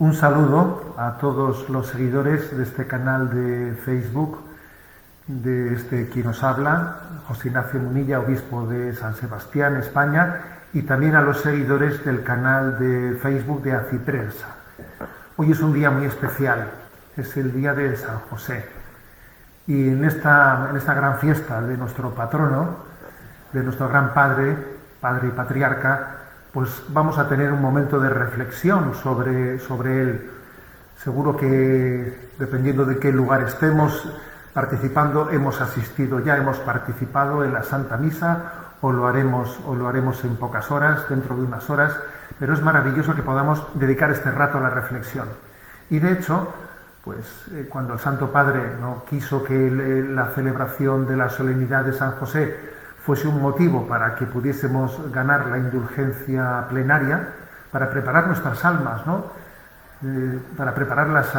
Un saludo a todos los seguidores de este canal de Facebook, de quien nos habla, José Ignacio Munilla, obispo de San Sebastián, España, y también a los seguidores del canal de Facebook de Aciprensa. Hoy es un día muy especial, es el día de San José. Y en esta gran fiesta de nuestro patrono, de nuestro gran padre y patriarca, pues vamos a tener un momento de reflexión sobre él. Seguro que, dependiendo de qué lugar estemos participando, hemos participado en la Santa Misa o lo haremos en pocas horas, dentro de unas horas, pero es maravilloso que podamos dedicar este rato a la reflexión. Y de hecho, pues cuando el Santo Padre no quiso que la celebración de la solemnidad de San José fuese un motivo para que pudiésemos ganar la indulgencia plenaria, para preparar nuestras almas, ¿no? Para prepararlas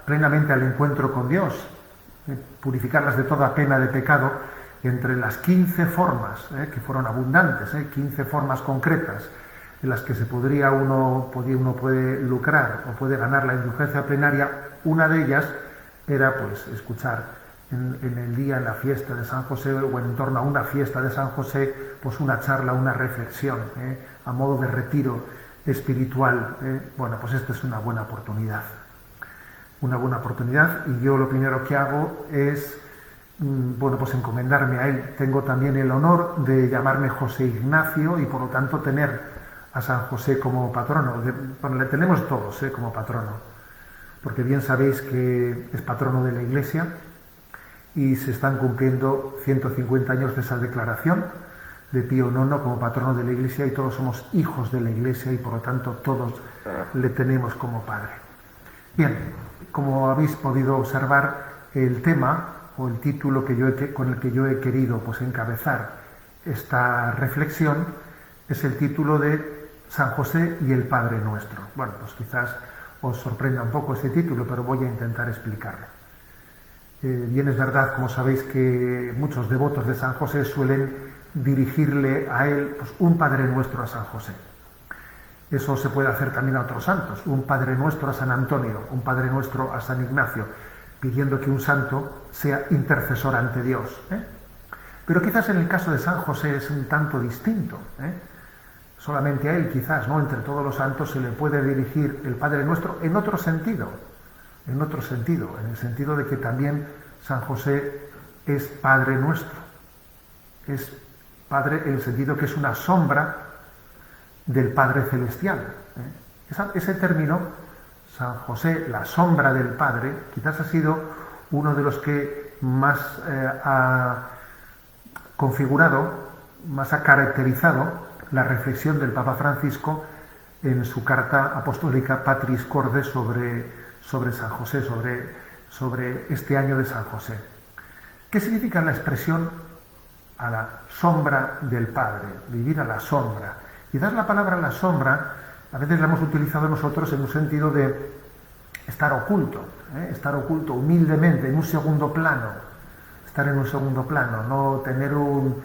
plenamente al encuentro con Dios, purificarlas de toda pena de pecado, entre las 15 formas, que fueron abundantes, 15 formas concretas en las que uno puede lucrar o puede ganar la indulgencia plenaria. Una de ellas era pues escuchar en el día, en la fiesta de San José, o en torno a una fiesta de San José, pues una charla, una reflexión, a modo de retiro espiritual. Bueno, pues esta es una buena oportunidad. Una buena oportunidad, y yo lo primero que hago es, pues encomendarme a él. Tengo también el honor de llamarme José Ignacio y por lo tanto tener a San José como patrono. Le tenemos todos como patrono, porque bien sabéis que es patrono de la Iglesia, y se están cumpliendo 150 años de esa declaración de Pío IX como patrono de la Iglesia, y todos somos hijos de la Iglesia y por lo tanto todos le tenemos como padre. Bien, como habéis podido observar, el tema o el título con el que yo he querido pues encabezar esta reflexión es el título de San José y el Padre Nuestro. Bueno, pues quizás os sorprenda un poco este título, pero voy a intentar explicarlo. Bien es verdad, como sabéis, que muchos devotos de San José suelen dirigirle a él pues, un Padre Nuestro a San José. Eso se puede hacer también a otros santos, un Padre Nuestro a San Antonio, un Padre Nuestro a San Ignacio, pidiendo que un santo sea intercesor ante Dios. Pero quizás en el caso de San José es un tanto distinto. Solamente a él quizás, ¿no? Entre todos los santos se le puede dirigir el Padre Nuestro en otro sentido, en el sentido de que también San José es Padre Nuestro. Es Padre en el sentido que es una sombra del Padre Celestial. Ese término, San José, la sombra del Padre, quizás ha sido uno de los que más ha configurado, más ha caracterizado la reflexión del Papa Francisco en su carta apostólica Patris Corde sobre San José, sobre este año de San José. ¿Qué significa la expresión a la sombra del Padre? Vivir a la sombra. Quizás la palabra la sombra a veces la hemos utilizado nosotros en un sentido de estar oculto humildemente, en un segundo plano. Estar en un segundo plano, no tener no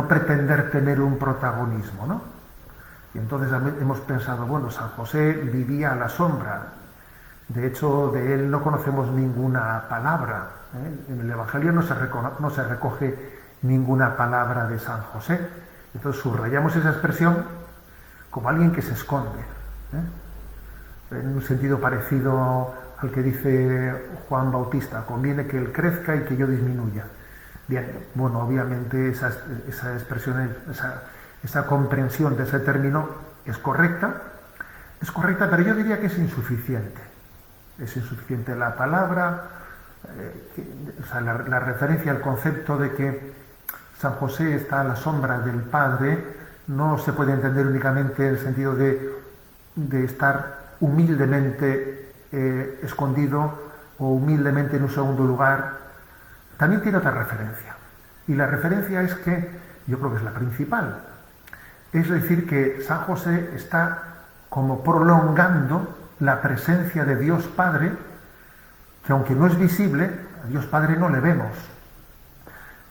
pretender tener un protagonismo, ¿no? Y entonces hemos pensado, bueno, San José vivía a la sombra. De hecho, de él no conocemos ninguna palabra. En el Evangelio no se recoge ninguna palabra de San José. Entonces subrayamos esa expresión como alguien que se esconde. En un sentido parecido al que dice Juan Bautista: conviene que él crezca y que yo disminuya. Bien, bueno, obviamente esa expresión, esa comprensión de ese término es correcta, pero yo diría que es insuficiente. Es insuficiente la palabra, la referencia al concepto de que San José está a la sombra del Padre no se puede entender únicamente en el sentido de estar humildemente escondido o humildemente en un segundo lugar. También tiene otra referencia, y la referencia es que, yo creo que es la principal, es decir, que San José está como prolongando la presencia de Dios Padre, que aunque no es visible, a Dios Padre no le vemos,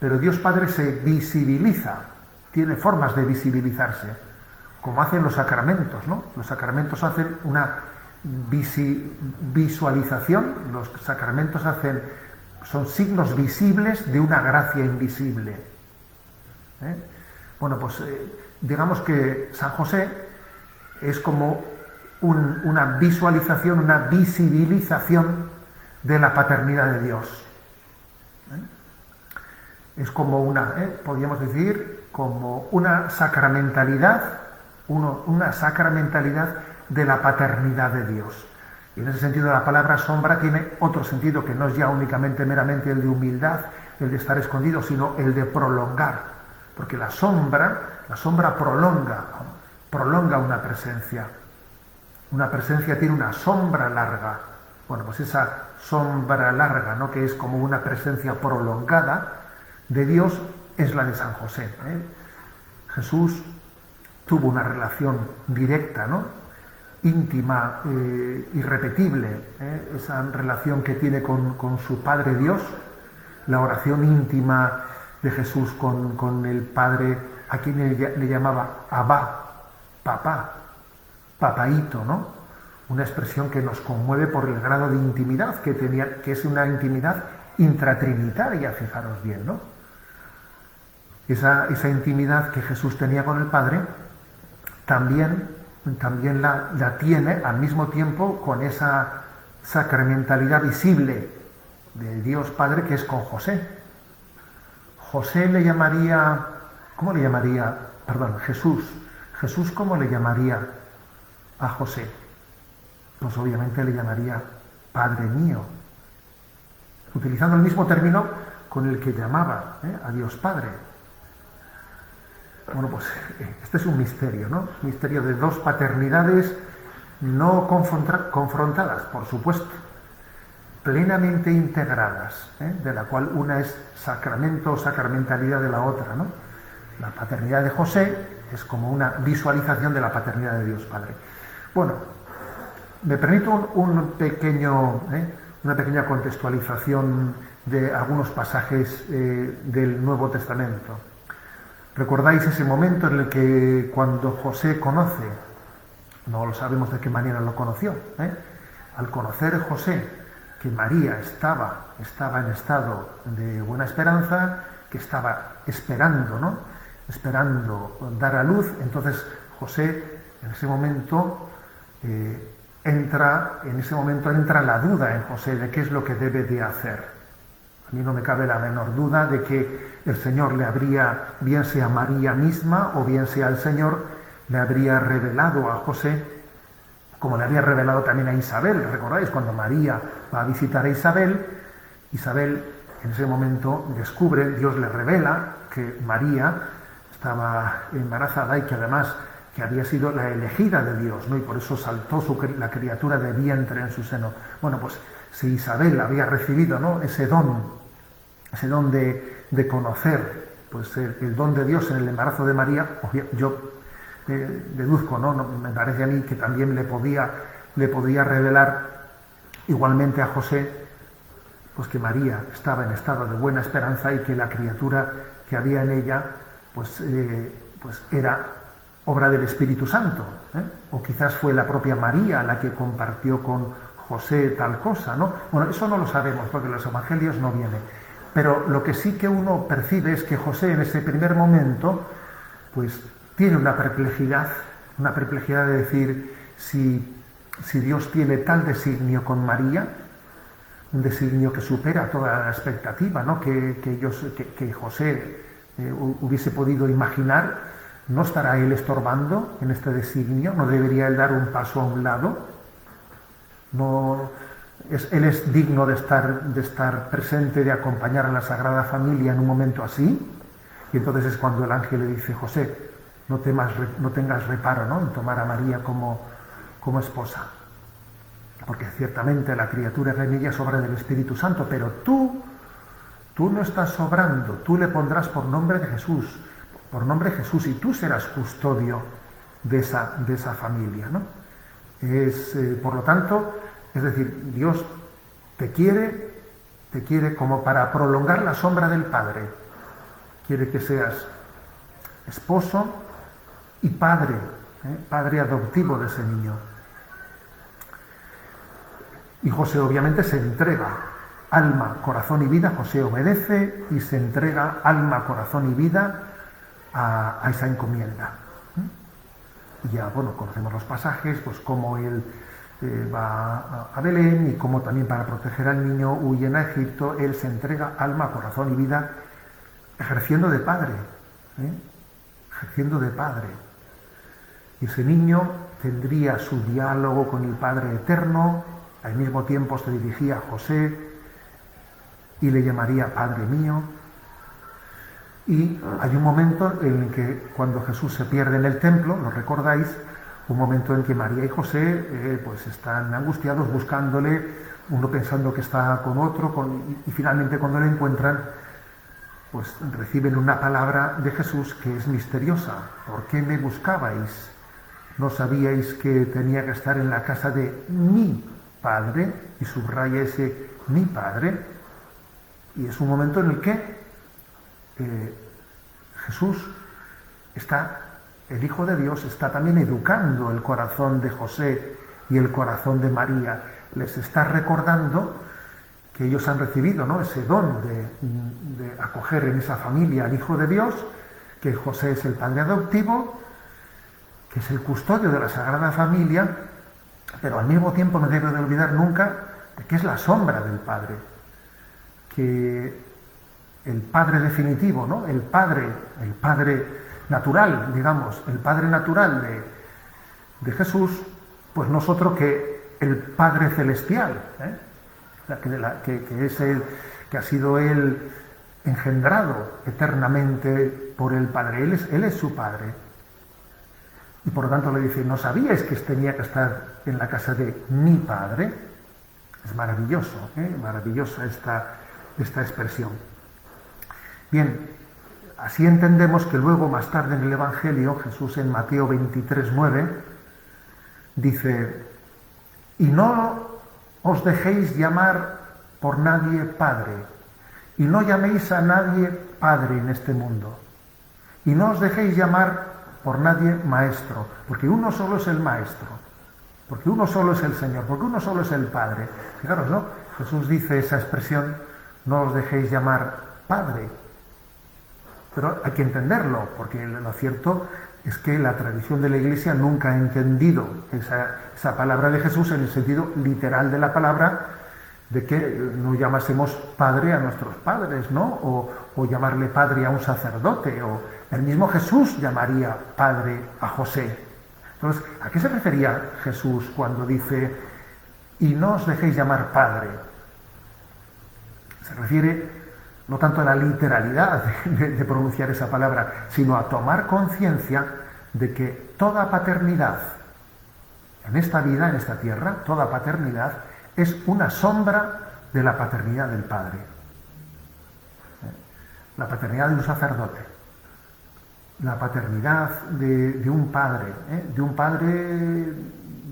pero Dios Padre se visibiliza, tiene formas de visibilizarse, como hacen los sacramentos, ¿no? Los sacramentos hacen una visualización, los sacramentos son signos visibles de una gracia invisible. Bueno, pues digamos que San José es como una visualización, una visibilización de la paternidad de Dios. Es como podríamos decir, como una sacramentalidad de la paternidad de Dios. Y en ese sentido la palabra sombra tiene otro sentido que no es ya únicamente meramente el de humildad, el de estar escondido, sino el de prolongar. Porque la sombra prolonga una presencia. Una presencia tiene una sombra larga. Bueno, pues esa sombra larga, ¿no?, que es como una presencia prolongada de Dios, es la de San José. Jesús tuvo una relación directa, ¿no?, íntima, irrepetible, esa relación que tiene con su Padre Dios, la oración íntima de Jesús con el Padre, a quien le llamaba Abba, papá, papaíto, ¿no? Una expresión que nos conmueve por el grado de intimidad que tenía, que es una intimidad intratrinitaria, fijaros bien, ¿no? Esa intimidad que Jesús tenía con el Padre también la tiene al mismo tiempo con esa sacramentalidad visible de Dios Padre, que es con José. José le llamaría, ¿cómo le llamaría? Perdón, Jesús, ¿cómo le llamaría a José? Pues obviamente le llamaría Padre mío, utilizando el mismo término con el que llamaba a Dios Padre. Bueno, pues este es un misterio, ¿no? Misterio de dos paternidades no confrontadas, por supuesto, plenamente integradas, de la cual una es sacramento o sacramentalidad de la otra, ¿no? La paternidad de José es como una visualización de la paternidad de Dios Padre. Bueno, me permito una pequeña contextualización de algunos pasajes del Nuevo Testamento. ¿Recordáis ese momento en el que cuando José conoce, no lo sabemos de qué manera lo conoció, al conocer José que María estaba en estado de buena esperanza, que estaba esperando, ¿no?, esperando dar a luz, entonces José en ese momento entra la duda en José de qué es lo que debe de hacer. A mí no me cabe la menor duda de que el Señor le habría, bien sea María misma o bien sea el Señor, le habría revelado a José, como le había revelado también a Isabel. ¿Recordáis? Cuando María va a visitar a Isabel en ese momento descubre, Dios le revela que María estaba embarazada y que además que había sido la elegida de Dios, ¿no? Y por eso saltó la criatura de vientre en su seno. Bueno, pues si Isabel había recibido, ¿no?, ese don de conocer, pues el don de Dios en el embarazo de María, yo deduzco, ¿no? Me parece a mí que también le podía revelar igualmente a José, pues que María estaba en estado de buena esperanza y que la criatura que había en ella, pues era obra del Espíritu Santo, o quizás fue la propia María la que compartió con José tal cosa, ¿no? Bueno, eso no lo sabemos porque en los evangelios no viene. Pero lo que sí que uno percibe es que José en ese primer momento, pues tiene una perplejidad de decir si Dios tiene tal designio con María, un designio que supera toda la expectativa, ¿no?, que José hubiese podido imaginar, ¿no estará él estorbando en este designio? ¿No debería él dar un paso a un lado? Él es digno de estar presente, de acompañar a la Sagrada Familia en un momento así. Y entonces es cuando el ángel le dice: José, no tengas reparo, ¿no?, en tomar a María como esposa, porque ciertamente la criatura en ella es obra del Espíritu Santo, pero tú no estás sobrando, tú le pondrás por nombre Jesús, y tú serás custodio de esa familia, ¿no? Por lo tanto, es decir, Dios te quiere como para prolongar la sombra del Padre. Quiere que seas esposo y padre adoptivo de ese niño. Y José obviamente se entrega alma, corazón y vida. José obedece y se entrega alma, corazón y vida a esa encomienda. Y ya, bueno, conocemos los pasajes, pues cómo él va a Belén y cómo también para proteger al niño huyen a Egipto. Él se entrega alma, corazón y vida ejerciendo de padre, ejerciendo de padre. Y ese niño tendría su diálogo con el Padre Eterno, al mismo tiempo se dirigía a José y le llamaría Padre mío. Y hay un momento en el que cuando Jesús se pierde en el templo, ¿lo recordáis? Un momento en que María y José pues están angustiados buscándole, uno pensando que está con otro, y finalmente cuando le encuentran, pues reciben una palabra de Jesús que es misteriosa. ¿Por qué me buscabais? ¿No sabíais que tenía que estar en la casa de mi Padre? Y subraya ese mi Padre. Y es un momento en el que Jesús está, el Hijo de Dios, está también educando el corazón de José y el corazón de María. Les está recordando que ellos han recibido, ¿no?, ese don de acoger en esa familia al Hijo de Dios, que José es el padre adoptivo, que es el custodio de la Sagrada Familia, pero al mismo tiempo no debe de olvidar nunca de que es la sombra del Padre, que el Padre definitivo, ¿no?, el Padre natural, digamos, el Padre natural de Jesús, pues no es otro que el Padre celestial, que es el que ha sido él engendrado eternamente por el Padre. Él es su Padre. Y por lo tanto le dice, ¿no sabíais que tenía que estar en la casa de mi Padre? Es maravilloso, maravillosa esta expresión. Bien, así entendemos que luego, más tarde en el Evangelio, Jesús en Mateo 23:9 dice, y no os dejéis llamar por nadie Padre, y no llaméis a nadie Padre en este mundo, y no os dejéis llamar por nadie Maestro, porque uno solo es el Maestro, porque uno solo es el Señor, porque uno solo es el Padre. Fijaros, ¿no? Jesús dice esa expresión, no os dejéis llamar Padre, pero hay que entenderlo, porque lo cierto es que la tradición de la Iglesia nunca ha entendido esa palabra de Jesús en el sentido literal de la palabra, de que no llamásemos padre a nuestros padres, ¿no? O llamarle padre a un sacerdote, o el mismo Jesús llamaría padre a José. Entonces, ¿a qué se refería Jesús cuando dice, y no os dejéis llamar padre? Se refiere no tanto a la literalidad de pronunciar esa palabra, sino a tomar conciencia de que toda paternidad en esta vida, en esta tierra, toda paternidad es una sombra de la paternidad del Padre. La paternidad de un sacerdote, la paternidad de un padre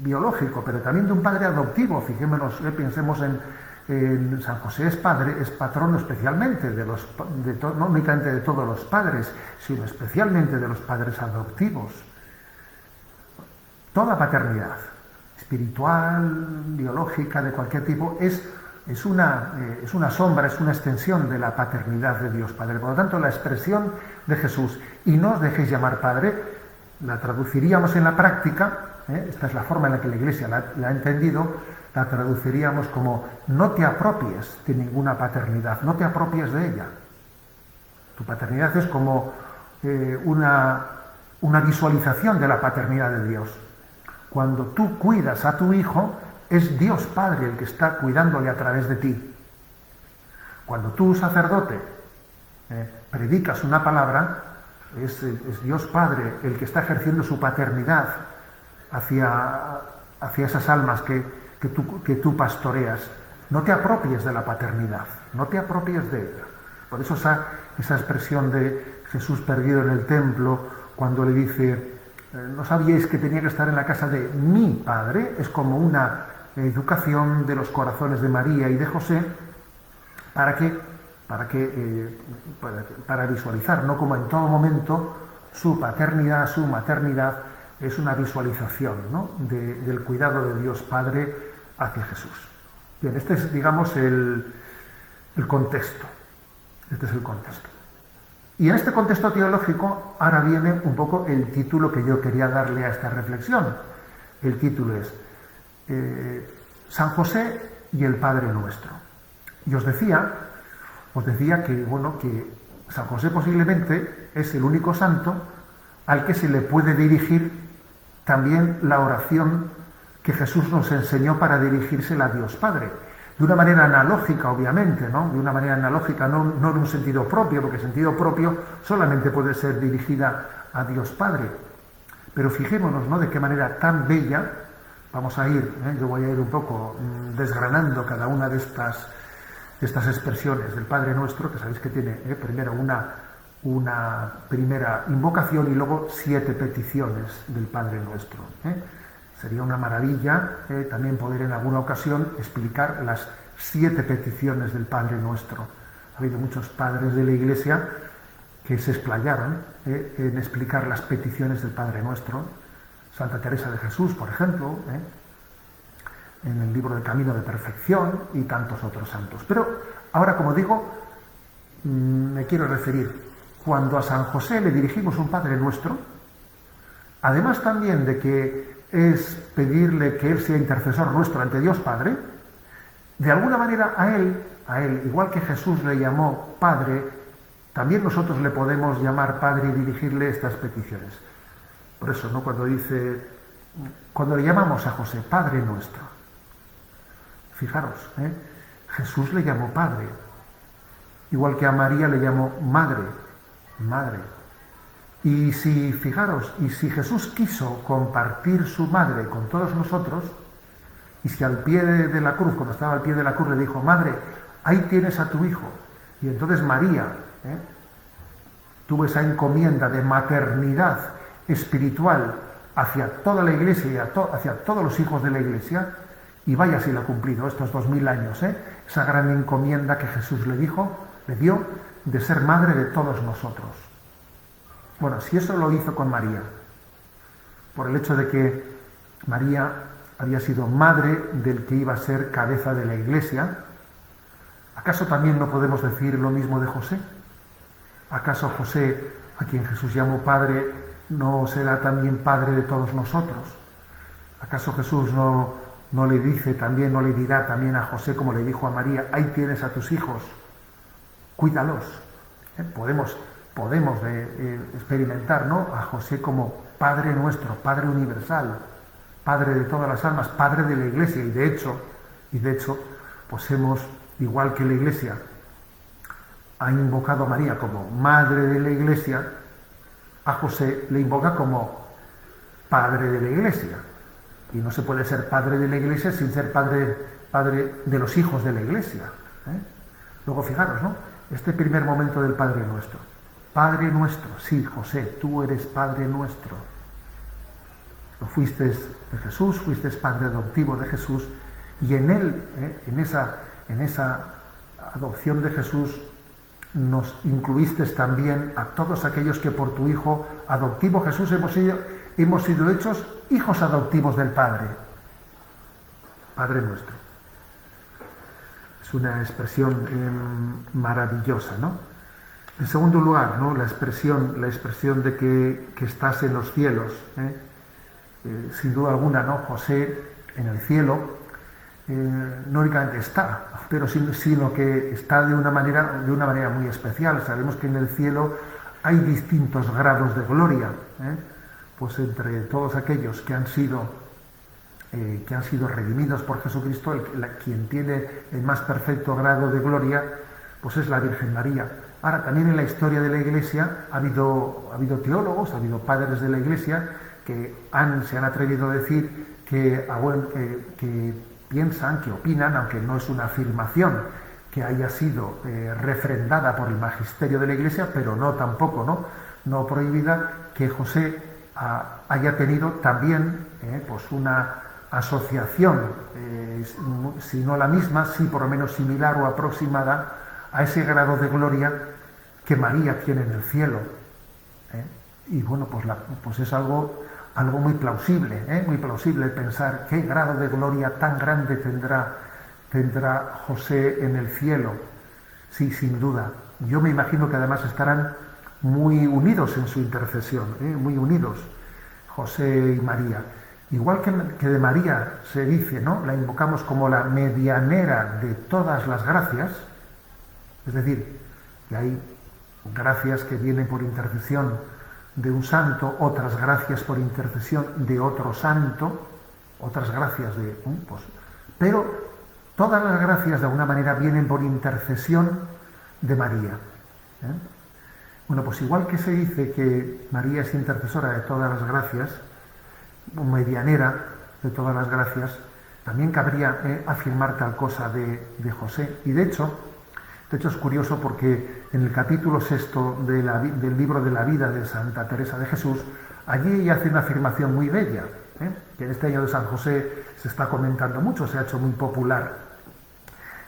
biológico, pero también de un padre adoptivo. Fijémonos, pensemos en San José, es padre, es patrono especialmente no únicamente de todos los padres, sino especialmente de los padres adoptivos. Toda paternidad, espiritual, biológica, de cualquier tipo, es una sombra, es una extensión de la paternidad de Dios Padre. Por lo tanto, la expresión de Jesús, y no os dejéis llamar Padre, la traduciríamos en la práctica, esta es la forma en la que la Iglesia la ha entendido, la traduciríamos como, no te apropies de ninguna paternidad, no te apropies de ella. Tu paternidad es como una visualización de la paternidad de Dios. Cuando tú cuidas a tu hijo, es Dios Padre el que está cuidándole a través de ti. Cuando tú, sacerdote, predicas una palabra, es Dios Padre el que está ejerciendo su paternidad hacia esas almas que tú pastoreas. No te apropies de la paternidad, no te apropies de ella. Por eso esa expresión de Jesús perdido en el templo, cuando le dice, no sabíais que tenía que estar en la casa de mi Padre, es como una educación de los corazones de María y de José para visualizar, no como en todo momento su paternidad, su maternidad es una visualización, ¿no?, del cuidado de Dios Padre hacia Jesús. Bien, este es, digamos, el contexto. Este es el contexto. Y en este contexto teológico, ahora viene un poco el título que yo quería darle a esta reflexión. El título es San José y el Padre Nuestro. Y os decía que, bueno, que San José posiblemente es el único santo al que se le puede dirigir también la oración que Jesús nos enseñó para dirigírsela a Dios Padre. De una manera analógica, obviamente, ¿no? De una manera analógica, no en un sentido propio, porque el sentido propio solamente puede ser dirigida a Dios Padre. Pero fijémonos, ¿no?, de qué manera tan bella, vamos a ir, yo voy a ir un poco desgranando cada una de estas expresiones del Padre Nuestro, que sabéis que tiene primero una primera invocación y luego 7 peticiones del Padre Nuestro. Sería una maravilla también poder en alguna ocasión explicar las 7 peticiones del Padre Nuestro. Ha habido muchos padres de la Iglesia que se explayaron en explicar las peticiones del Padre Nuestro. Santa Teresa de Jesús, por ejemplo, en el libro del Camino de Perfección y tantos otros santos. Pero ahora, como digo, me quiero referir, cuando a San José le dirigimos un Padre Nuestro, además también de que es pedirle que Él sea intercesor nuestro ante Dios Padre, de alguna manera a él, igual que Jesús le llamó Padre, también nosotros le podemos llamar Padre y dirigirle estas peticiones. Por eso, ¿no?, cuando le llamamos a José Padre Nuestro, fijaros, Jesús le llamó Padre, igual que a María le llamó Madre. Y si Jesús quiso compartir su madre con todos nosotros, y si al pie de la cruz, cuando estaba al pie de la cruz, le dijo, Madre, ahí tienes a tu hijo, y entonces María tuvo esa encomienda de maternidad espiritual hacia toda la Iglesia y hacia todos los hijos de la Iglesia, y vaya si la ha cumplido estos 2000 años, esa gran encomienda que Jesús le dio de ser madre de todos nosotros. Bueno, si eso lo hizo con María, por el hecho de que María había sido madre del que iba a ser cabeza de la Iglesia, ¿acaso también no podemos decir lo mismo de José? ¿Acaso José, a quien Jesús llamó Padre, no será también Padre de todos nosotros? ¿Acaso Jesús no le dirá también a José, como le dijo a María, ahí tienes a tus hijos, cuídalos? Podemos experimentar, ¿no?, a José como Padre nuestro, Padre universal, Padre de todas las almas, Padre de la Iglesia, y de hecho, pues igual que la Iglesia ha invocado a María como Madre de la Iglesia, a José le invoca como Padre de la Iglesia. Y no se puede ser Padre de la Iglesia sin ser padre de los hijos de la Iglesia. Luego, fijaros, ¿no?, este primer momento del Padre Nuestro. Padre nuestro, sí, José, tú eres Padre nuestro. Lo fuiste de Jesús, fuiste Padre adoptivo de Jesús, y en él, en esa adopción de Jesús, nos incluiste también a todos aquellos que por tu Hijo adoptivo Jesús hemos sido hechos hijos adoptivos del Padre. Padre nuestro. Es una expresión maravillosa, ¿no? En segundo lugar, ¿no?, la expresión de que estás en los cielos. Sin duda alguna, ¿no?, José en el cielo no únicamente está, sino que está de una manera muy especial. Sabemos que en el cielo hay distintos grados de gloria, pues entre todos aquellos que han sido redimidos por Jesucristo, quien tiene el más perfecto grado de gloria, pues es la Virgen María. Ahora, también en la historia de la Iglesia ha habido teólogos, ha habido padres de la Iglesia que se han atrevido a decir que piensan, que opinan, aunque no es una afirmación que haya sido refrendada por el magisterio de la Iglesia, pero no prohibida, que José haya tenido también pues una asociación, si no la misma, sí por lo menos similar o aproximada a ese grado de gloria que María tiene en el cielo. Y bueno, pues es algo muy plausible pensar qué grado de gloria tan grande tendrá José en el cielo? Sí, sin duda. Yo me imagino que además estarán muy unidos en su intercesión, muy unidos, José y María. Igual que de María se dice, ¿no? La invocamos como la medianera de todas las gracias, es decir, que hay gracias que vienen por intercesión de un santo, otras gracias por intercesión de otro santo, otras gracias pero todas las gracias de alguna manera vienen por intercesión de María. Bueno, pues igual que se dice que María es intercesora de todas las gracias, medianera de todas las gracias, también cabría afirmar tal cosa de José. Y de hecho es curioso porque en el capítulo 6 del libro de la vida de Santa Teresa de Jesús, allí ella hace una afirmación muy bella, que en este año de San José se está comentando mucho, se ha hecho muy popular.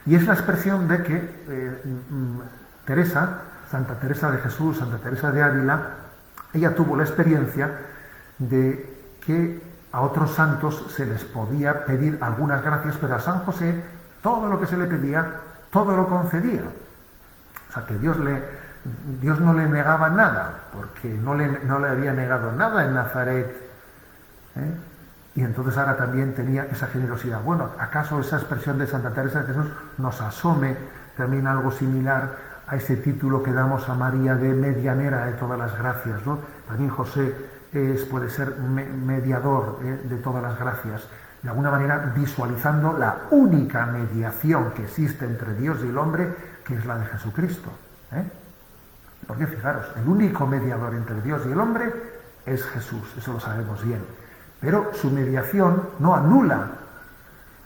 Y es la expresión de que Santa Teresa de Jesús, Santa Teresa de Ávila, ella tuvo la experiencia de que a otros santos se les podía pedir algunas gracias, pero a San José todo lo que se le pedía, todo lo concedía. O sea que Dios no le negaba nada, porque no le había negado nada en Nazaret. Y entonces ahora también tenía esa generosidad. Bueno, ¿acaso esa expresión de Santa Teresa de Jesús nos asome también algo similar a ese título que damos a María de medianera de todas las gracias, ¿no? También José puede ser mediador de todas las gracias, de alguna manera visualizando la única mediación que existe entre Dios y el hombre, que es la de Jesucristo. Porque fijaros, el único mediador entre Dios y el hombre es Jesús, eso lo sabemos bien. Pero su mediación no anula,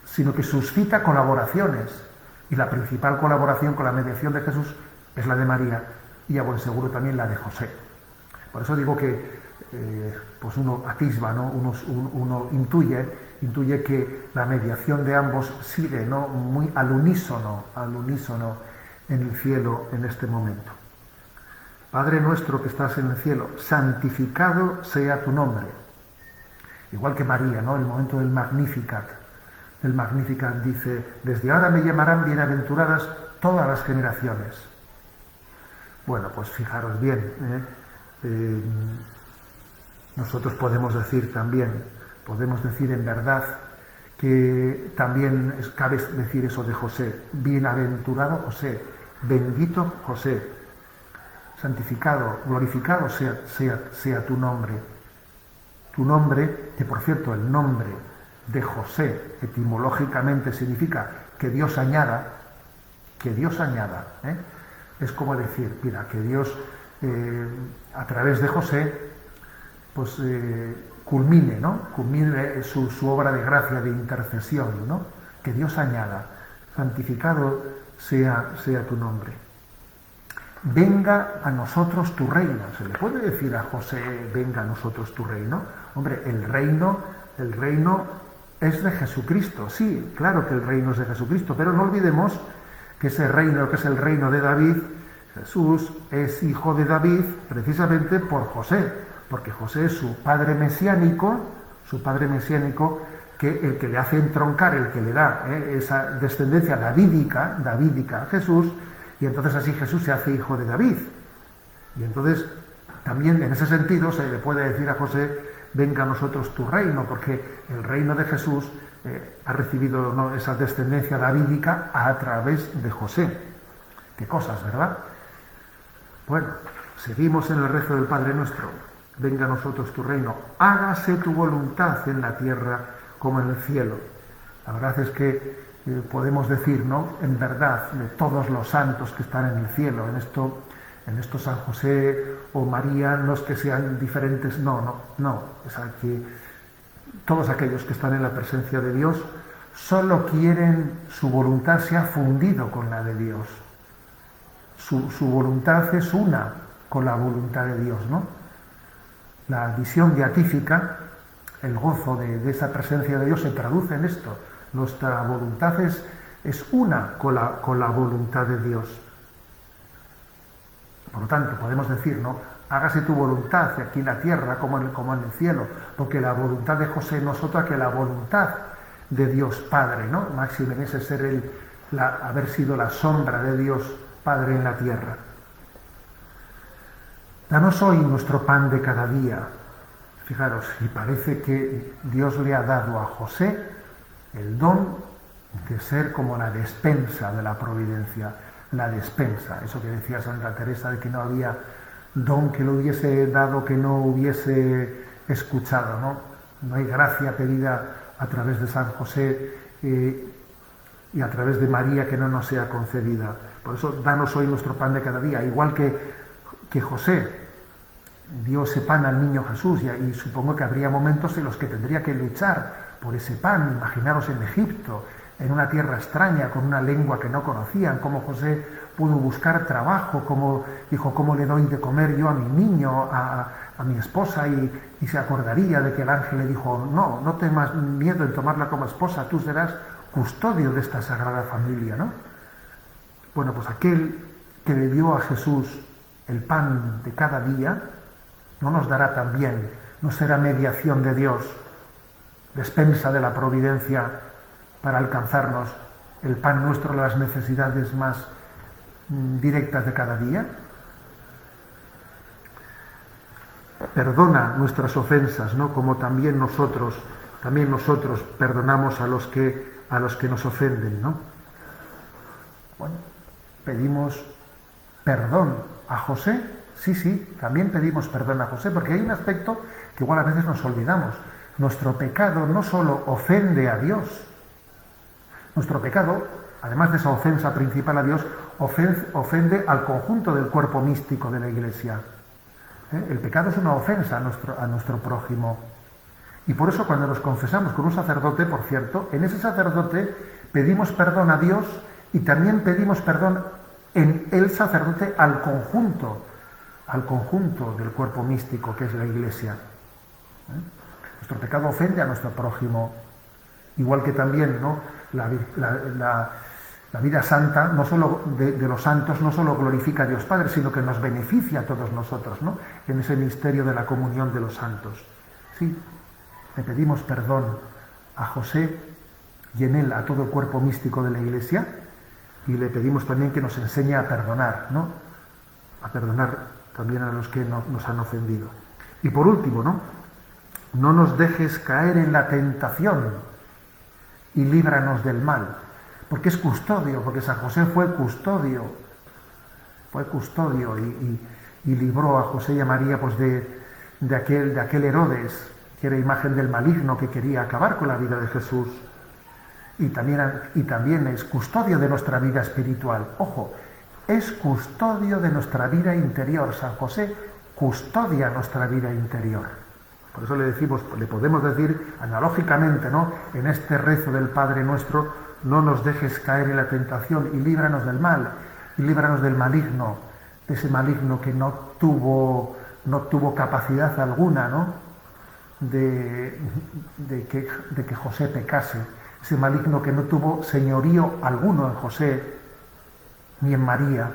sino que suscita colaboraciones. Y la principal colaboración con la mediación de Jesús es la de María y a buen seguro también la de José. Por eso digo que pues uno atisba, ¿no? uno intuye que la mediación de ambos sigue, ¿no? Muy al unísono en el cielo en este momento. Padre nuestro que estás en el cielo, santificado sea tu nombre. Igual que María, ¿no? En el momento del Magnificat. El Magnificat dice, desde ahora me llamarán bienaventuradas todas las generaciones. Bueno, pues fijaros bien, nosotros podemos decir en verdad que también cabe decir eso de José, bienaventurado José, bendito José, santificado, glorificado sea tu nombre. Tu nombre, que por cierto el nombre de José etimológicamente significa que Dios añada, es como decir, mira, que Dios a través de José pues culmine su obra de gracia, de intercesión, ¿no? Que Dios añada, santificado sea tu nombre. Venga a nosotros tu reino. ¿Se le puede decir a José, venga a nosotros tu reino? Hombre, el reino es de Jesucristo. Sí, claro que el reino es de Jesucristo, pero no olvidemos que ese reino, que es el reino de David, Jesús es hijo de David precisamente por José, porque José es su padre mesiánico, que el que le hace entroncar, el que le da esa descendencia davídica a Jesús, y entonces así Jesús se hace hijo de David. Y entonces también en ese sentido se le puede decir a José, venga a nosotros tu reino, porque el reino de Jesús ha recibido, ¿no?, esa descendencia davídica a través de José. Qué cosas, ¿verdad? Bueno, seguimos en el rezo del Padre Nuestro. Venga a nosotros tu reino, hágase tu voluntad en la tierra como en el cielo. La verdad es que podemos decir, ¿no?, en verdad, de todos los santos que están en el cielo, en esto San José o María, no es que sean diferentes, no, es que todos aquellos que están en la presencia de Dios solo quieren, su voluntad se ha fundido con la de Dios. Su voluntad es una con la voluntad de Dios, ¿no? La visión beatífica, el gozo de esa presencia de Dios se traduce en esto. Nuestra voluntad es una con la voluntad de Dios. Por lo tanto, podemos decir, ¿no?, hágase tu voluntad aquí en la tierra como en el cielo, porque la voluntad de José no es otra que la voluntad de Dios Padre, ¿no? Máxime en ese ser haber sido la sombra de Dios Padre en la tierra. Danos hoy nuestro pan de cada día. Fijaros, y parece que Dios le ha dado a José el don de ser como la despensa de la providencia, la despensa, eso que decía Santa Teresa de que no había don que le hubiese dado que no hubiese escuchado, ¿no? No hay gracia pedida a través de San José y a través de María que no nos sea concedida. Por eso, danos hoy nuestro pan de cada día, igual que José dio ese pan al niño Jesús, y supongo que habría momentos en los que tendría que luchar por ese pan. Imaginaros en Egipto, en una tierra extraña, con una lengua que no conocían, cómo José pudo buscar trabajo, cómo dijo, ¿cómo le doy de comer yo a mi niño, a mi esposa? Y se acordaría de que el ángel le dijo, no tengas miedo en tomarla como esposa, tú serás custodio de esta sagrada familia, ¿no? Bueno, pues aquel que le dio a Jesús el pan de cada día, no nos dará también, no será mediación de Dios, despensa de la providencia para alcanzarnos el pan nuestro, las necesidades más directas de cada día. Perdona nuestras ofensas, ¿no? Como también nosotros perdonamos a los que nos ofenden, ¿no? Bueno, pedimos perdón a José. Sí, también pedimos perdón a José, porque hay un aspecto que igual a veces nos olvidamos. Nuestro pecado no solo ofende a Dios, nuestro pecado, además de esa ofensa principal a Dios, ofende al conjunto del cuerpo místico de la Iglesia. El pecado es una ofensa a nuestro prójimo. Y por eso cuando nos confesamos con un sacerdote, por cierto, en ese sacerdote pedimos perdón a Dios y también pedimos perdón en el sacerdote al conjunto del cuerpo místico que es la Iglesia. Nuestro pecado ofende a nuestro prójimo, igual que también, ¿no? La vida santa, no solo de los santos, no solo glorifica a Dios Padre, sino que nos beneficia a todos nosotros, ¿no? En ese misterio de la comunión de los santos. Sí, le pedimos perdón a José y en él a todo el cuerpo místico de la Iglesia, y le pedimos también que nos enseñe a perdonar, ¿no? A perdonar también a los que nos han ofendido. Y por último, no nos dejes caer en la tentación y líbranos del mal, porque es custodio, porque San José fue custodio y libró a José y a María pues de aquel Herodes, que era imagen del maligno que quería acabar con la vida de Jesús, y también es custodio de nuestra vida espiritual. Ojo, es custodio de nuestra vida interior. San José custodia nuestra vida interior. Por eso le podemos decir analógicamente, ¿no? En este rezo del Padre Nuestro, no nos dejes caer en la tentación y líbranos del mal, y líbranos del maligno, de ese maligno que no tuvo capacidad alguna, ¿no? de que José pecase, ese maligno que no tuvo señorío alguno en José ni en María.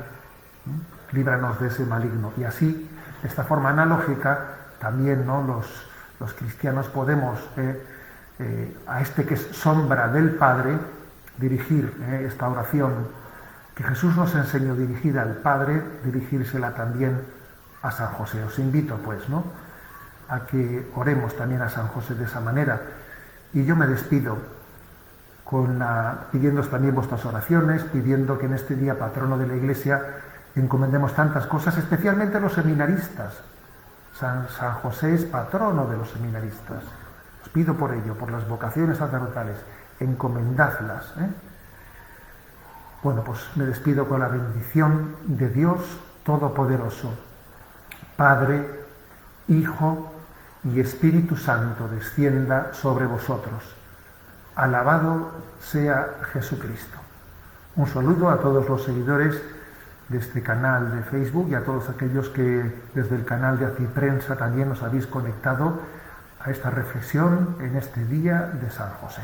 Líbranos de ese maligno. Y así, de esta forma analógica, también, ¿no? los cristianos podemos a este que es sombra del Padre dirigir esta oración que Jesús nos enseñó dirigida al Padre, dirigírsela también a San José. Os invito pues, ¿no? a que oremos también a San José de esa manera. Y yo me despido pidiéndoos también vuestras oraciones, pidiendo que en este día patrono de la Iglesia encomendemos tantas cosas, especialmente los seminaristas. San José es patrono de los seminaristas. Os pido por ello, por las vocaciones sacerdotales, encomendadlas. Bueno, pues me despido con la bendición de Dios Todopoderoso, Padre, Hijo y Espíritu Santo descienda sobre vosotros. Alabado sea Jesucristo. Un saludo a todos los seguidores de este canal de Facebook y a todos aquellos que desde el canal de Aciprensa también os habéis conectado a esta reflexión en este día de San José.